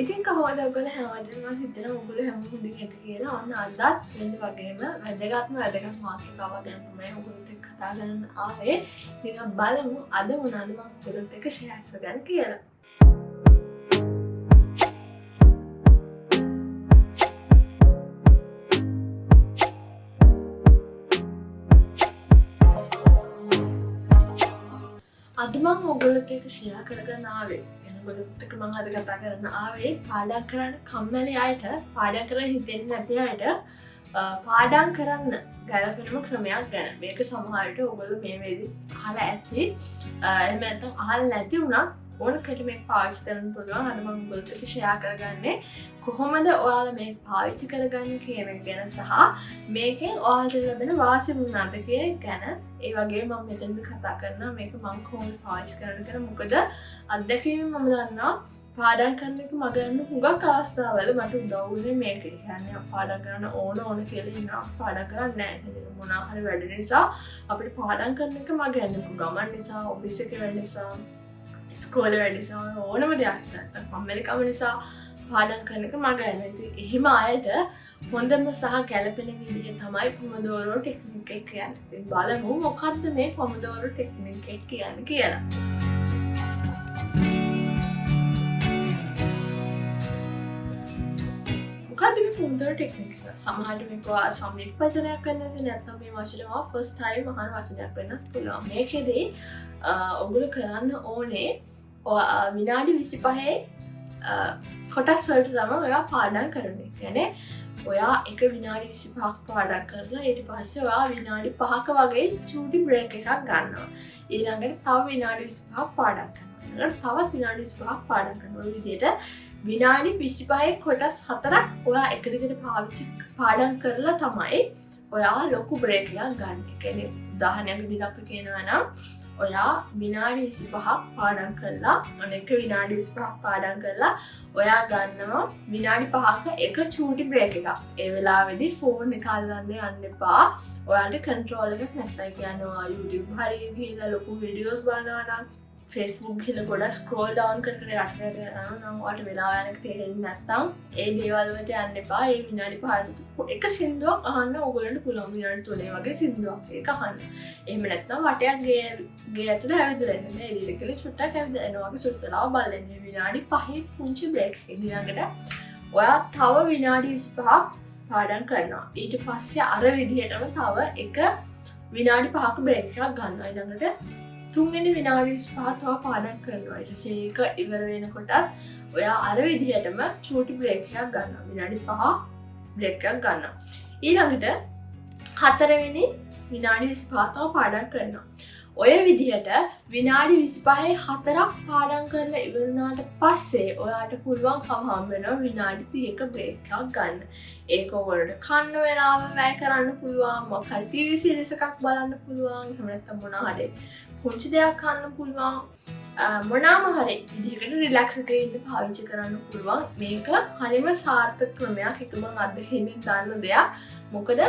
ඉතින් කොහොමද ඔයගොල්ලෝ හැමදේම මම හිතනවා ඔයගොල්ලෝ හැම හොඳින් ඇති කියලා. ඔන්න අදත් වෙන වගේම වැදගත් මාතෘකාවක් ගැන තමයි ඔයගොල්ලොත් එක්ක කතා කරන්න ආවේ. ඉතින් බලමු අද මොනවද මම ඔයගොල්ලොත් එක්ක ෂෙයා කරගන්න කියලා. අද මම ඔයගොල්ලොත් එක්ක ෂෙයා කරගන්න ආවේ ගොඩක් මං අද කතා කරන්න ආවේ පාඩම් කරන්න කම්මැලි අයට පාඩම් කරලා හිතෙන්නේ නැති අයට පාඩම් කරන්න ගැලපෙනම ක්‍රමයක් ගැන. මේක සමහරවිට ඔයගොල්ලෝ මේ වෙලෙදි අහලා ඇති. එහෙම නැත්නම් අහලා නැති වුණත් ඕනකට මේක පාවිච්චි කරන්න පුළුවන්. අද මම ඔයගොල්ලොත් එක්ක ෂෙයා කරගන්නේ කොහොමද ඔයාලා මේක පාවිච්චි කරගන්නේ කියන ගැන සහ මේකෙන් ඔයාලට ලැබෙන වාසි මොනවාද කියන ගැන. ඒ වගේ මම මෙතනදි කතා කරනවා මේක මම කොහොමද පාවිච්චි කරන්න කියලා. මොකද අත්දැකීම මම දන්නවා පාඩම් කරන එක මග යන හුඟක් අවස්ථාවල මට උදව් වුණේ මේක. කියන්නේ පාඩම් කරන්න ඕන කියලා ඉන්නවා පාඩම් කරන්නේ නැහැ. මොනවා හරි වැඩ නිසා අපිට පාඩම් කරන එක මග යන්නේ ගමන් නිසා, ඔෆිස් එකේ වැඩ නිසා, ඉස්කෝලේ වැඩ නිසා, ඕනම දෙයක් නිසා, කම්මැලිකම නිසා පාඩම් කරන එක මග යනවා. ඉතින් එහෙම අයට හොඳම සහ ගැළපෙන විදිහ තමයි Pomodoro Technique එක කියන්නේ. ඉතින් බලමු මොකක්ද මේ Pomodoro Technique එක කියන්නේ කියලා. මොකක්ද මේ Pomodoro Technique එක? සමහරවිට මේක සම්මික් වචනයක් වෙන්න නැත්නම් මේ වචනය ෆස්ට් ටයිම් අහන වචනයක් වෙන්න පුළුවන්. මේකෙදී ඔයගොල්ලෝ කරන්න ඕනේ විනාඩි 25 කොටස් වලට තමයි ඔයා පාඩම් කරන්නේ. කියන්නේ ඔයා එක විනාඩි 25ක් පාඩම් කරලා ඊට පස්සේ ඔයා විනාඩි 5ක වගේ චූටි බ්‍රේක් එකක් ගන්නවා. ඊළඟට තව විනාඩි 25ක් පාඩම් කරනවා. තවත් විනාඩි 25ක් පාඩම් කරනවා. ඔය විදිහට විනාඩි 25 කොටස් 4ක් ඔයා එක දිගට පාඩම් කරලා තමයි ඔයා ලොකු බ්‍රේක් එකක් ගන්න. ඒ කියන්නේ උදාහරණයක් විදිහට අපි කියනවා නම් ඔයා විනාඩි 25ක් පාඩම් කරලා අනෙක විනාඩි 25ක් පාඩම් කරලා ඔයා ගන්නවා විනාඩි 5ක එක චූටි බ්‍රේක් එකක්. ඒ වෙලාවේදී ෆෝන් එක අල්ලන්න යන්න එපා. ඔයාලට කන්ට්‍රෝල් එකක් නැත්නම් කියන්නේ ඔයා YouTube හරිය ගිහලා ලොකු වීඩියෝස් බලනවා නම් Facebook ගිහලා ගොඩක් ස්ක්‍රෝල් ඩවුන් කර කර යටට යනවා නම් ඔයාලට වෙලාව යන එක තේරෙන්නේ නැත්නම් ඒ දේවල් වලට යන්න එපා. ඒ විනාඩි 5 එක සින්දුවක් අහන්න ඕගොල්ලන්ට පුළුවන්. විනාඩි 3 වගේ සින්දුවක් ඒක අහන්න. එහෙම නැත්නම් වටයක් ගේ ඇතුලේ ඇවිදලා ඉන්න. මේ එළියකල චුට්ටක් ඇවිදලා එනවා වගේ සුත්තලාව බලන්න. විනාඩි 5 පුංචි බ්‍රේක් එකක්. ඊළඟට ඔයා තව විනාඩි 25ක් පාඩම් කරනවා. ඊට පස්සේ අර විදිහටම තව එක විනාඩි 5ක බ්‍රේක් එකක් ගන්නවා. ඊළඟට තුන්වෙනි විනාඩි 25ක් තව පාඩම් කරනවා. ඊට පස්සේ ඒක ඉවර වෙනකොට ඔයා අර විදිහටම චූටි බ්‍රේක් එකක් ගන්නවා. විනාඩි 5 බ්‍රේක් එකක් ගන්නවා. ඊළඟට හතරවෙනි විනාඩි 25ක් තව පාඩම් කරනවා. ඔය විදිහට විනාඩි 25 හතරක් පාඩම් කරලා ඉවර වුණාට පස්සේ ඔයාට පුළුවන්කම හම්බ වෙනවා විනාඩි 30ක බ්‍රේක් එකක් ගන්න. ඒක ඔයගොල්ලන්ට කන්න වෙලාව වැය කරන්න පුළුවන්, මොකක් හරි TV සීරීස් එකක් බලන්න පුළුවන්, එහෙම නැත්නම් මොනවා හරි පුංචි දෙයක් කන්න පුළුවන්, මොනවාම හරි විදිහකට රිලැක්ස් එකේ ඉන්න පාවිච්චි කරන්න පුළුවන්. මේක හරිම සාර්ථක ක්‍රමයක්. ඒක මම අත්දැකීමෙන් දන්න දෙයක්. මොකද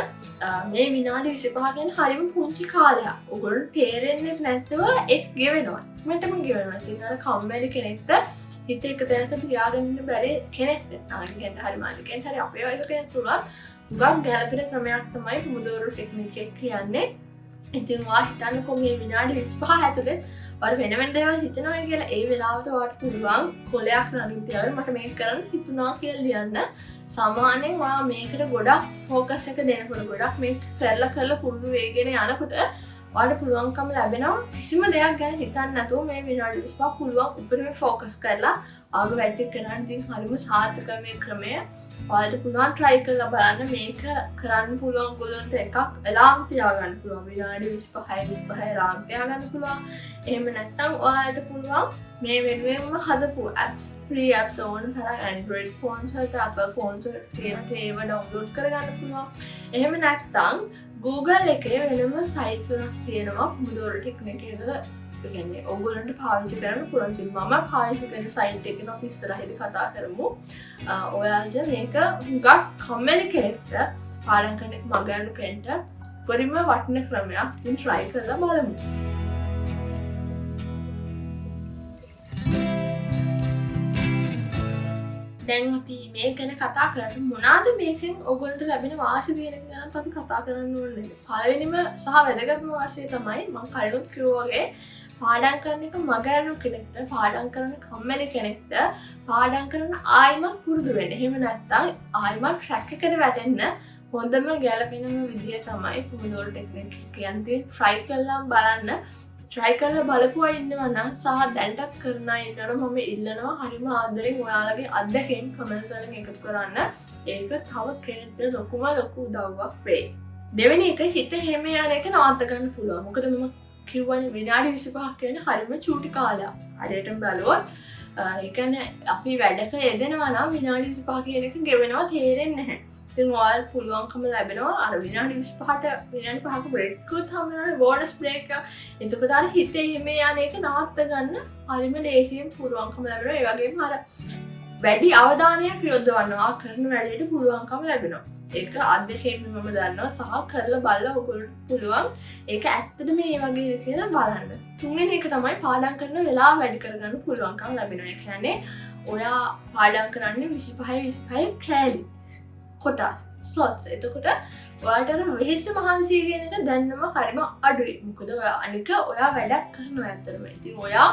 මේ විනාඩි 25 කියන්නේ හරිම පුංචි කාලයක්. ඔයගොල්ලෝ තේරෙන්නේ නැතුව ඒක ගෙවෙනවා. මටම ගෙවෙනවා. ඉතින් අර කම්මැලි කෙනෙක්ට හිත එක තැනක තියාගෙන ඉන්න බැරි කෙනෙක්ට ආගෙන් හරි මානසිකයෙන් හරි අපේ වයස කෙනෙක් තුලත් උගක් ගැළපෙන ක්‍රමයක් තමයි Pomodoro Technique එක කියන්නේ. ඉතින් ඔයා හිතන්නකෝ මේ විනාඩි 25 ඇතුළේ ඔයාලා වෙන වෙන දේවල් හිතනවා කියලා ඒ වෙලාවට ඔයාට පුළුවන් කොලයක් නගින් තියාගෙන මට මේක කරන්න හිතුණා කියලා ලියන්න. සාමාන්‍යයෙන් ඔයා මේකට ගොඩක් ફોකස් එක දෙනකොට ගොඩක් මේක කරලා පුරුදු වෙගෙන යනකොට ඔයාලට පුළුවන්කම ලැබෙනවා කිසිම දෙයක් ගැන හිතන්න නැතුව මේ විනාඩි 25 පුළුවන් උපරිම ફોකස් කරලා ආග වැඩ කරන්න. ඉතින් හරිම සාර්ථක මේ ක්‍රමය. ඔයාලට පුළුවන් try කරලා බලන්න. මේක කරන්න පුළුවන් ගොල්ලන්ට එකක් alarm තියාගන්න පුළුවන්. විනාඩි 25 alarm තියාගන්න පුළුවන්. එහෙම නැත්නම් ඔයාලට පුළුවන් මේ වෙනුවෙන්ම හදපු apps, free apps ඕන තරම් Android phones වලට, Apple phones වලට තියෙන ඒවා download කරගන්න පුළුවන්. එහෙම නැත්නම් Google එකේ වෙනම sites වලක් තියෙනවා Pomodoro Technique එක. ඒ කියන්නේ ඔයගොල්ලන්ට පාවිච්චි කරන්න පුළුවන්. ඉතින් මම පාවිච්චි කරන site එක අපි ඉස්සරහදී කතා කරමු. ඔයාලට මේක හුඟක් කම්මැලි කෙනෙක්ට පාඩම් කරන්න මග යන කෙනෙක්ට පරිම වටින ක්‍රමයක්. ඉතින් try කරලා බලමු. දැන් අපි මේ ගැන කතා කරලා මොනවාද මේකෙන් ඔයගොල්ලන්ට ලැබෙන වාසිය කියන එක ගැන අපි කතා කරන්න ඕනේ. පළවෙනිම සහ වැදගත්ම වාසිය තමයි මම කලිනුත් කිව්වා වගේ පාඩම් කරන එක මගහැරෙන කෙනෙක්ද පාඩම් කරන කම්මැලි කෙනෙක්ද පාඩම් කරන ආයිමත් පුරුදු වෙන්න. එහෙම නැත්නම් ආයිමත් ට්‍රැක් එකට වැටෙන්න හොඳම ගැළපෙනම විදිය තමයි Pomodoro Technique කියන්නේ. try කරලා බලන්න. try කරලා බලපුවා ඉන්නවා නම් සහ දැන්ටත් කරන අය ඉන්නවනම් මම ඉල්ලනවා හරිම ආදරෙන් ඔයාලගේ අත්දැකීම් කමෙන්ට්ස් වලින් එකතු කරන්න. ඒක තව කෙනෙක්ට ලොකු උදව්වක් වෙයි. දෙවෙනි එක හිත හැම යන එක නවත්ත ගන්න පුළුවන්. මොකද මම කිව්වනේ විනාඩි 25ක් කියන්නේ හරිම චූටි කාලයක්. හරියටම බලුවොත් ඒ කියන්නේ අපි වැඩක යෙදෙනවා නම් විනාඩි 25 කියන එක ගෙවෙනවා තේරෙන්නේ නැහැ. ඉතින් ඔයාලට පුළුවන්කම ලැබෙනවා අර විනාඩි 25ට විනාඩි 5ක බ්‍රේක් එකක් හම්බෙනවා බෝනස් බ්‍රේක් එක. එතකොට අර හිතේ හිමේ යන එක නවත්ත ගන්න හරිම ලේසියෙන් පුළුවන්කම ලැබෙනවා. ඒ වගේම අර වැඩි අවධානයක් යොදවනවා කරන වැඩේට පුළුවන්කම ලැබෙනවා. ඒක අධ්‍යක්ෂයෙන් මම දන්නවා සහ කරලා බලලා ඔයගොල්ලෝ පුළුවන් ඒක ඇත්තටම මේ වගේ කියලා බලන්න. තුන්වෙනි එක තමයි පාඩම් කරන වෙලාව වැඩි කරගන්න පුළුවන්කම ලැබෙනවා. ඒ කියන්නේ ඔයා පාඩම් කරන්නේ 25 කෑලි කොටස් ස්ලොට්ස්. එතකොට ඔයාට අර වෙහෙස මහන්සිය කියන එක දැන්නම හරිම අඩුයි. මොකද ඔයා අනික ඔයා වැඩක් කරනවා ඇත්තටම. ඉතින් ඔයා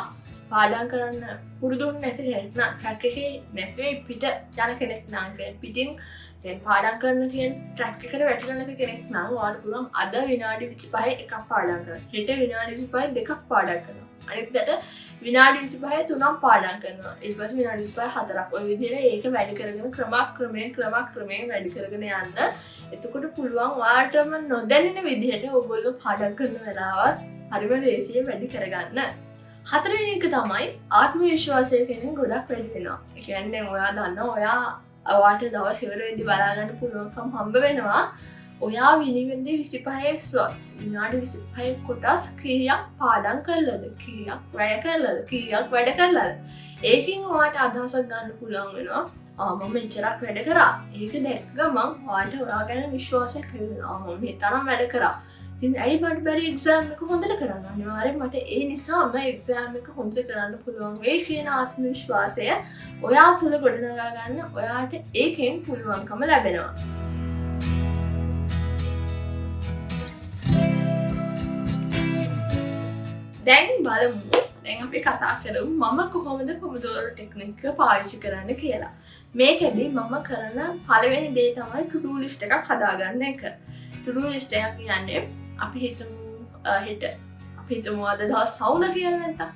පාඩම් කරන්න පුරුදුන් නැති කෙනෙක් නම් ට්‍රැක් එකේ නැත්නම් පිට යන කෙනෙක් නම් පිටින් දැන් පාඩම් කරන තියෙන ට්‍රැක් එකට වැටෙලා නැති කෙනෙක් නම් ඔයාලට පුළුවන් අද විනාඩි 25 එකක් පාඩම් කරන්න. හෙට විනාඩි 25 දෙකක් පාඩම් කරනවා. අනිද්දාට විනාඩි 25 තුනක් පාඩම් කරනවා. ඊට පස්සේ විනාඩි 25 හතරක්. ඔය විදිහට ඒක වැඩි කරගෙන ක්‍රමක්‍රමයෙන් වැඩි කරගෙන යන්න. එතකොට පුළුවන් ඔයාලටම නොදැනෙන විදිහට ඔයගොල්ලෝ පාඩම් කරන වෙලාවත් හරිම ලේසියෙන් වැඩි කරගන්න. හතරවෙනි එක තමයි ආත්ම විශ්වාසය කෙනෙක් ගොඩක් වැඩි වෙනවා. ඒ කියන්නේ ඔයා දන්නවා ඔයාට දවස් ඉවර වෙද්දි බලා ගන්න පුළුවන්කම හම්බ වෙනවා. ඔයා විනිවිද 25 ස්ලොට්ස් විනාඩි 25 කොටස් කීයක් පාඩම් කළාද කීයක් වැඩ කළාද ඒකෙන් ඔයාට අදහසක් ගන්න පුළුවන් වෙනවා. මම මෙච්චරක් වැඩ කරා. ඒක දැක්ක ගමන් ඔයාට ඔයා ගැන විශ්වාසයක් ලැබෙනවා. මම මේ තරම් වැඩ කරා. ඉතින් ඇයි මට බැරි එක්සෑම් එක හොඳට කරන්න? අනිවාර්යෙන් මට ඒ නිසාම එක්සෑම් එක හොඳට කරන්න පුළුවන් වෙයි කියන ආත්ම විශ්වාසය ඔයා තුල ගොඩනගා ගන්න ඔයාට ඒකෙන් පුළුවන්කම ලැබෙනවා. දැන් බලමු. දැන් අපි කතා කරමු මම කොහොමද Pomodoro Technique එක පාවිච්චි කරන්න කියලා. මේකෙදි මම කරන පළවෙනි දේ තමයි to do list එකක් හදාගන්න එක. to do list එක කියන්නේ අපි හිතමු හෙට අපි හිතමු අද දවස් සවුල කියලා නැත්නම්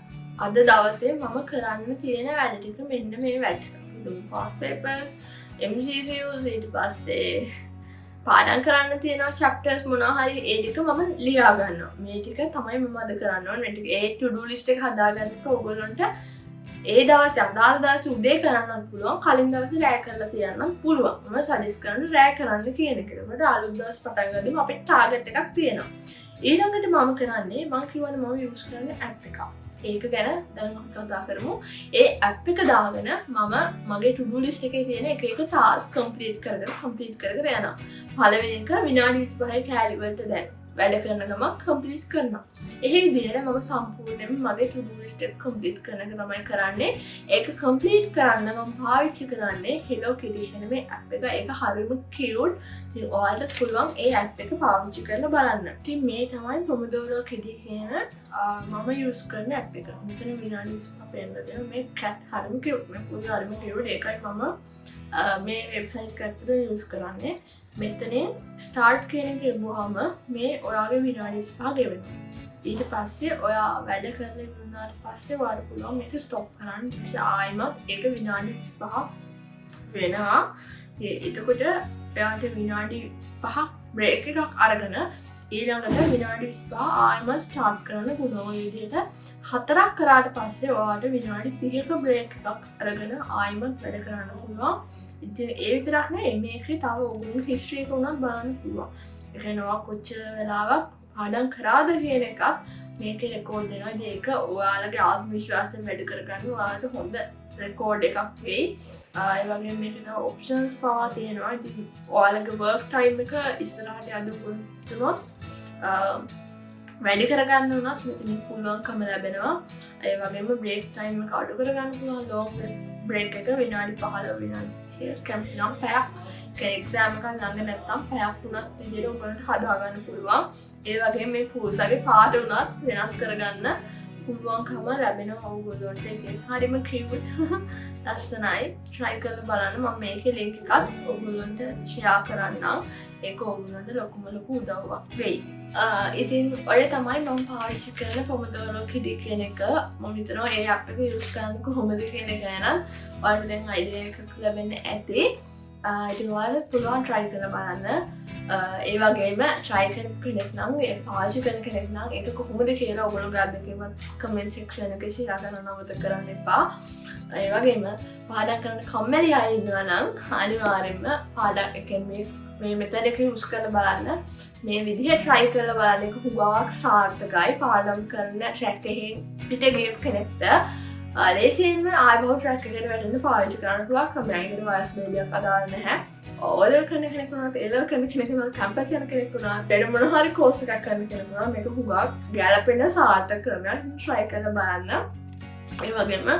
අද දවසේ මම කරන්න තියෙන වැඩ ටික මෙන්න මේ වැඩ ටික. past papers, MCQs ඊට පස්සේ පාඩම් කරන්න තියෙනවා chapters මොනවා හරි ඒ ටික මම ලියා ගන්නවා. මේ ටික තමයි මම අද කරන්න ඕනේ. ඒ to do list එක හදාගන්නකොට ඕගොල්ලන්ට ඒ දවසේ අදාළ දවසේ උදේ කරන්නත් පුළුවන් කලින් දවසේ රෑ කරලා තියන්නත් පුළුවන්. මම සජෙස්ට් කරන්නේ රෑ කරන්න කියන එක. ඒකට අලුත් දවස් පටන් ගද්දිම අපිට ටාගට් එකක් තියෙනවා. ඊළඟට මම කරන්නේ මම කියවනේ මම යූස් කරන්නේ ඇප් එකක්. ඒක ගැන දැන් අපි කතා කරමු. ඒ ඇප් එක දාගෙන මම මගේ to do list එකේ තියෙන එක ටාස්ක් කම්ප්ලීට් කරගෙන යනවා. පළවෙනි එක විනාඩි 25 කෑලි වලට දැන් වැඩ කරන ගමන් කම්ප්ලීට් කරනවා. ඒ විදිහට මම සම්පූර්ණයෙන්ම මගේ to do list එක කම්ප්ලීට් කරන එක තමයි කරන්නේ. ඒක කම්ප්ලීට් කරන්න මම පාවිච්චි කරන්නේ Hello Kitty කියන මේ ඇප් එක. ඒක හරිම කියුට්. ඉතින් ඔයාලට පුළුවන් ඒ ඇප් එක පාවිච්චි කරලා බලන්න. ඉතින් මේ තමයි Pomodoro Kitty කියන මම යූස් කරන ඇප් එක. මෙතන විනාඩි 25 පෙන්නන දෙනවා. මේ කැට් හරිම කියුට්. මේ පුදු හරිම කියුට්. ඒකයි මම මේ වෙබ්සයිට් එකට යූස් කරන්නේ. මෙතනින් ස්ටාර්ට් කියන එක ගිහුවම මේ ඔයාගේ විනාඩි 25 ගෙවෙනවා. ඊට පස්සේ ඔයා වැඩ කරලා ඉවරනාට පස්සේ ඔයාලට පුළුවන් මේක ස්ටොප් කරන්න. ආයෙමත් ඒක විනාඩි 25 වෙනවා. එතකොට ඔයාට විනාඩි 5ක් බ්‍රේක් එකක් අරගෙන ඊළඟට විනාඩි 25 ආයෙමත් ස්ටාර්ට් කරන්න පුළුවන්. මේ විදිහට 4ක් කරාට පස්සේ ඔයාට විනාඩි 30ක බ්‍රේක් එකක් අරගෙන ආයෙමත් වැඩ කරන්න පුළුවන්. ඉතින් ඒ විතරක් නෙවෙයි මේකේ තව ඔයගොල්ලෝ හිස්ටරි එක උනත් බලන්න පුළුවන්. ඒ කියන්නේ ඔයා කොච්චර වෙලාවක් පාඩම් කරාද කියන එකත් මේකේ රෙකෝඩ් වෙනවා. ඒක ඔයාලගේ ආත්ම විශ්වාසය වැඩි කරගන්න ඔයාලට හොඳ රෙකෝඩ් එකක් වෙයි. ඒ වගේම මේකේ තව ඔප්ෂන්ස් පවා තියෙනවා. ඉතින් ඔයාලගේ වර්ක් ටයිම් එක ඉස්සරහට යන්න පුළුවන් වැඩි කරගන්න උනත් මෙතන පුළුවන්කම ලැබෙනවා. ඒ වගේම බ්‍රේක් ටයිම් එක අඩු කරගන්න පුළුවන්. ලොං බ්‍රේක් එක විනාඩි 15 විනාඩි කැමති නම් පැයක්. ඒ එක්සෑම් එකක් ළඟ නැත්නම් පැයක් උනත් විදිහට ඔයගොල්ලන්ට හදාගන්න පුළුවන්. ඒ වගේම මේ පූසාගේ පාට උනත් වෙනස් කරගන්න පුළුවන්කම ලැබෙනවා ඔයගොල්ලන්ට. ඉතින් හරිම කිව්ට් ලස්සනයි. try කරලා බලන්න. මම මේකේ link එකත් ඔයගොල්ලන්ට share කරන්නම්. ඒක ඔයගොල්ලන්ට ලොකු උදව්වක් වෙයි. ඉතින් ඔය තමයි මම පාවිච්චි කරන Pomodoro Technique කියන එක. මම හිතනවා ඒ app එක use කරන්න කොහොමද කියන එක ගැන ඔයාලට දැන් idea එකක් ලැබෙන්න ඇති. ඉතින් ඔයාලා පුළුවන් try කරලා බලන්න. ඒ වගේම try කරන කෙනෙක් නම් ඒ පාවිච්චි කරන කෙනෙක් නම් ඒක කොහොමද කියලා ඔයගොල්ලෝ ගන්න comment section එකේ share කරන්න නවත කරන්න එපා. ඒ වගේම පාඩම් කරන කම්මැලි අය ඉන්නවා නම් අනිවාර්යෙන්ම පාඩම් එකෙන් මේ මෙතන එක යුස් කරලා බලන්න. මේ විදිහට try කරලා බලන්න. ඒක හුඟක් සාර්ථකයි. පාඩම් කරන track එකෙන් පිට ගිය කෙනෙක්ට ලේසියෙන්ම ආයිබෝ track එකට වැටෙන්න පාවිච්චි කරන්න පුළුවන් ක්‍රමයක්. ඒකට වයස් බේදයක් අදාළ නැහැ. ඕලර් කරන කෙනෙක් වුණත්, ඒලර් කරන කෙනෙක් වුණත්, කැම්පස් යන කෙනෙක් වුණත්, වෙන මොන හරි course එකක් කරන කෙනෙක් වුණත් මේක හුඟක් ගැළපෙන සාර්ථක ක්‍රමයක්. try කරලා බලන්න. ඒ වගේම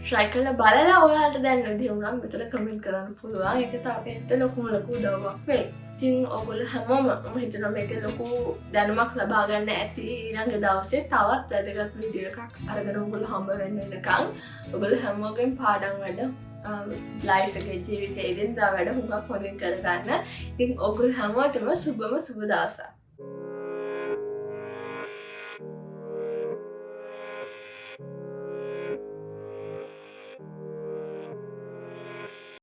try කරලා බලලා ඔයාලට දැන් වැඩි වුණා මෙතන කමෙන්ට් කරන්න පුළුවන්. ඒක තාපෙන්ට ලොකු උදව්වක් වෙයි. ඉතින් ඔයගොල්ලෝ හැමෝම මම හිතනවා මේකේ ලොකු දැනුමක් ලබා ගන්න ඇති. ඊළඟ දවසේ තවත් වැදගත් වීඩියෝ එකක් අරගෙන ඔයගොල්ලෝ හම්බ වෙන්න වෙනකන් ඔයගොල්ලෝ හැමෝගෙම පාඩම් වැඩ ලයිෆ් එකේ ජීවිතේ එදිනදා වැඩ හුඟක් හොඳින් කරගන්න. ඉතින් ඔයගොල්ලෝ හැමෝටම සුබ දවසක්.